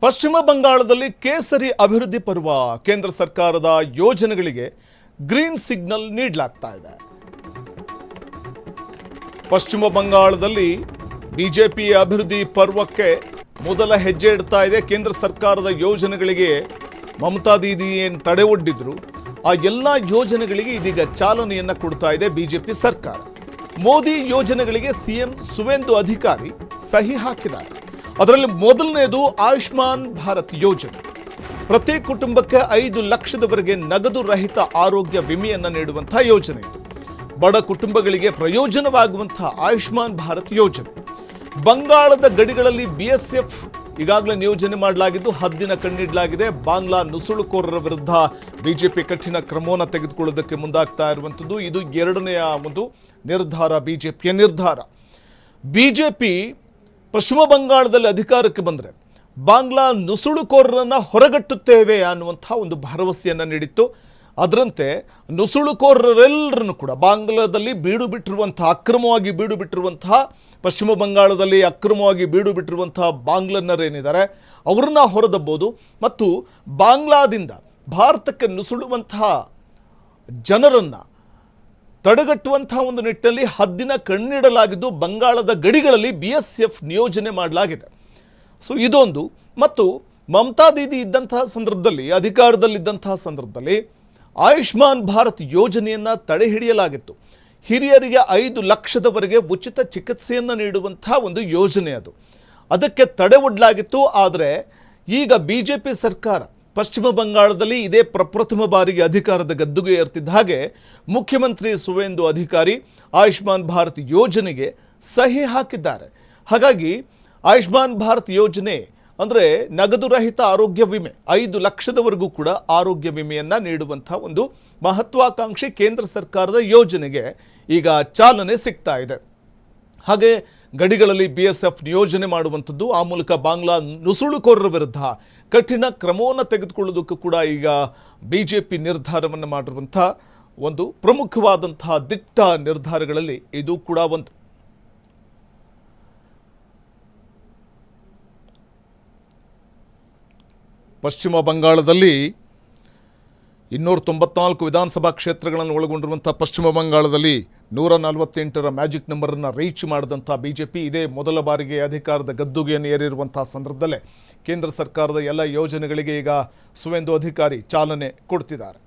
ಪಶ್ಚಿಮ ಬಂಗಾಳದಲ್ಲಿ ಕೇಸರಿ ಅಭಿವೃದ್ಧಿ ಪರ್ವ ಕೇಂದ್ರ ಸರ್ಕಾರದ ಯೋಜನೆಗಳಿಗೆ ಗ್ರೀನ್ ಸಿಗ್ನಲ್ ನೀಡಲಾಗ್ತಾ ಇದೆ. ಪಶ್ಚಿಮ ಬಂಗಾಳದಲ್ಲಿ ಬಿಜೆಪಿ ಅಭಿವೃದ್ಧಿ ಪರ್ವಕ್ಕೆ ಮೊದಲ ಹೆಜ್ಜೆ ಇಡ್ತಾ ಇದೆ. ಕೇಂದ್ರ ಸರ್ಕಾರದ ಯೋಜನೆಗಳಿಗೆ ಮಮತಾ ದೀದಿ ಏನು ತಡೆ ಒಡ್ಡಿದ್ರು ಆ ಎಲ್ಲ ಯೋಜನೆಗಳಿಗೆ ಇದೀಗ ಚಾಲನೆಯನ್ನ ಕೊಡ್ತಾ ಇದೆ ಬಿಜೆಪಿ ಸರ್ಕಾರ. ಮೋದಿ ಯೋಜನೆಗಳಿಗೆ ಸಿಎಂ ಸುವೇಂದು ಅಧಿಕಾರಿ ಸಹಿ ಹಾಕಿದ್ದಾರೆ. ಅದರಲ್ಲಿ ಮೊದಲನೇದು ಆಯುಷ್ಮಾನ್ ಭಾರತ್ ಯೋಜನೆ. ಪ್ರತಿ ಕುಟುಂಬಕ್ಕೆ 5 ಲಕ್ಷದವರೆಗೆ ನಗದು ರಹಿತ ಆರೋಗ್ಯ ವಿಮೆಯನ್ನು ನೀಡುವಂತಹ ಯೋಜನೆ ಇದು. ಬಡ ಕುಟುಂಬಗಳಿಗೆ ಪ್ರಯೋಜನವಾಗುವಂತಹ ಆಯುಷ್ಮಾನ್ ಭಾರತ್ ಯೋಜನೆ. ಬಂಗಾಳದ ಗಡಿಗಳಲ್ಲಿ BSF ಈಗಾಗಲೇ ನಿಯೋಜನೆ ಮಾಡಲಾಗಿದ್ದು ಹದ್ದಿನ ಕಣ್ಣಿಡಲಾಗಿದೆ. ಬಾಂಗ್ಲಾ ನುಸುಳುಕೋರರ ವಿರುದ್ಧ ಬಿಜೆಪಿ ಕಠಿಣ ಕ್ರಮವನ್ನು ತೆಗೆದುಕೊಳ್ಳೋದಕ್ಕೆ ಮುಂದಾಗ್ತಾ ಇರುವಂಥದ್ದು. ಇದು ಎರಡನೆಯ ಒಂದು ನಿರ್ಧಾರ, ಬಿಜೆಪಿಯ ನಿರ್ಧಾರ. ಬಿಜೆಪಿ ಪಶ್ಚಿಮ ಬಂಗಾಳದಲ್ಲಿ ಅಧಿಕಾರಕ್ಕೆ ಬಂದರೆ ಬಾಂಗ್ಲಾ ನುಸುಳುಕೋರರನ್ನು ಹೊರಗಟ್ಟುತ್ತೇವೆ ಅನ್ನುವಂಥ ಒಂದು ಭರವಸೆಯನ್ನು ನೀಡಿತ್ತು. ಅದರಂತೆ ನುಸುಳುಕೋರರೆಲ್ಲರನ್ನು ಕೂಡ ಬಾಂಗ್ಲಾದಲ್ಲಿ ಬೀಡು ಬಿಟ್ಟಿರುವಂತಹ ಅಕ್ರಮವಾಗಿ ಬೀಡು ಬಿಟ್ಟಿರುವಂತಹ ಪಶ್ಚಿಮ ಬಂಗಾಳದಲ್ಲಿ ಅಕ್ರಮವಾಗಿ ಬೀಡು ಬಿಟ್ಟಿರುವಂತಹ ಬಾಂಗ್ಲನ್ನರೇನಿದ್ದಾರೆ ಅವರನ್ನ ಹೊರದಬ್ಬೋದು ಮತ್ತು ಬಾಂಗ್ಲಾದಿಂದ ಭಾರತಕ್ಕೆ ನುಸುಳುವಂತಹ ಜನರನ್ನು ತಡೆಗಟ್ಟುವಂತಹ ಒಂದು ನಿಟ್ಟಿನಲ್ಲಿ ಹದ್ದಿನ ಕಣ್ಣಿಡಲಾಗಿದ್ದು ಬಂಗಾಳದ ಗಡಿಗಳಲ್ಲಿ BSF ನಿಯೋಜನೆ ಮಾಡಲಾಗಿದೆ. ಸೊ ಇದೊಂದು. ಮತ್ತು ಮಮತಾ ದೀದಿ ಇದ್ದಂತಹ ಸಂದರ್ಭದಲ್ಲಿ, ಅಧಿಕಾರದಲ್ಲಿದ್ದಂತಹ ಸಂದರ್ಭದಲ್ಲಿ ಆಯುಷ್ಮಾನ್ ಭಾರತ್ ಯೋಜನೆಯನ್ನು ತಡೆ ಹಿಡಿಯಲಾಗಿತ್ತು. ಹಿರಿಯರಿಗೆ 5 ಲಕ್ಷದವರೆಗೆ ಉಚಿತ ಚಿಕಿತ್ಸೆಯನ್ನು ನೀಡುವಂಥ ಒಂದು ಯೋಜನೆ ಅದು. ಅದಕ್ಕೆ ತಡೆ ಒಡ್ಡಲಾಗಿತ್ತು. ಆದರೆ ಈಗ ಬಿಜೆಪಿ ಸರ್ಕಾರ ಪಶ್ಚಿಮ ಬಂಗಾಳದಲ್ಲಿ ಇದೇ ಪ್ರಪ್ರಥಮ ಬಾರಿಗೆ ಅಧಿಕಾರದ ಗದ್ದುಗೆ ಏರ್ತಿದ್ದ ಹಾಗೆ ಮುಖ್ಯಮಂತ್ರಿ ಸುವೇಂದು ಅಧಿಕಾರಿ ಆಯುಷ್ಮಾನ್ ಭಾರತ್ ಯೋಜನೆಗೆ ಸಹಿ ಹಾಕಿದ್ದಾರೆ. ಹಾಗಾಗಿ ಆಯುಷ್ಮಾನ್ ಭಾರತ್ ಯೋಜನೆ ಅಂದರೆ ನಗದು ರಹಿತ ಆರೋಗ್ಯ ವಿಮೆ, 5 ಲಕ್ಷದವರೆಗೂ ಕೂಡ ಆರೋಗ್ಯ ವಿಮೆಯನ್ನು ನೀಡುವಂಥ ಒಂದು ಮಹತ್ವಾಕಾಂಕ್ಷಿ ಕೇಂದ್ರ ಸರ್ಕಾರದ ಯೋಜನೆಗೆ ಈಗ ಚಾಲನೆ ಸಿಗ್ತಾ ಇದೆ. ಹಾಗೆ ಗಡಿಗಳಲ್ಲಿ BSF ನಿಯೋಜನೆ ಮಾಡುವಂಥದ್ದು, ಆ ಮೂಲಕ ಬಾಂಗ್ಲಾ ನುಸುಳುಕೋರರ ವಿರುದ್ಧ ಕಠಿಣ ಕ್ರಮವನ್ನು ತೆಗೆದುಕೊಳ್ಳೋದಕ್ಕೂ ಕೂಡ ಈಗ ಬಿಜೆಪಿ ನಿರ್ಧಾರವನ್ನು ಮಾಡಿರುವಂಥ ಒಂದು ಪ್ರಮುಖವಾದಂತಹ ದಿಟ್ಟ ನಿರ್ಧಾರಗಳಲ್ಲಿ ಇದು ಕೂಡ ಒಂದು. ಪಶ್ಚಿಮ ಬಂಗಾಳದಲ್ಲಿ 294 ವಿಧಾನಸಭಾ ಕ್ಷೇತ್ರಗಳನ್ನು ಒಳಗೊಂಡಿರುವಂಥ ಪಶ್ಚಿಮ ಬಂಗಾಳದಲ್ಲಿ 148ರ ಮ್ಯಾಜಿಕ್ ನಂಬರನ್ನು ರೀಚ್ ಮಾಡಿದಂಥ ಬಿಜೆಪಿ ಇದೇ ಮೊದಲ ಬಾರಿಗೆ ಅಧಿಕಾರದ ಗದ್ದುಗೆಯನ್ನು ಏರಿರುವಂಥ ಸಂದರ್ಭದಲ್ಲೇ ಕೇಂದ್ರ ಸರ್ಕಾರದ ಎಲ್ಲ ಯೋಜನೆಗಳಿಗೆ ಈಗ ಸುವೇಂದು ಅಧಿಕಾರಿ ಚಾಲನೆ ಕೊಡ್ತಿದ್ದಾರೆ.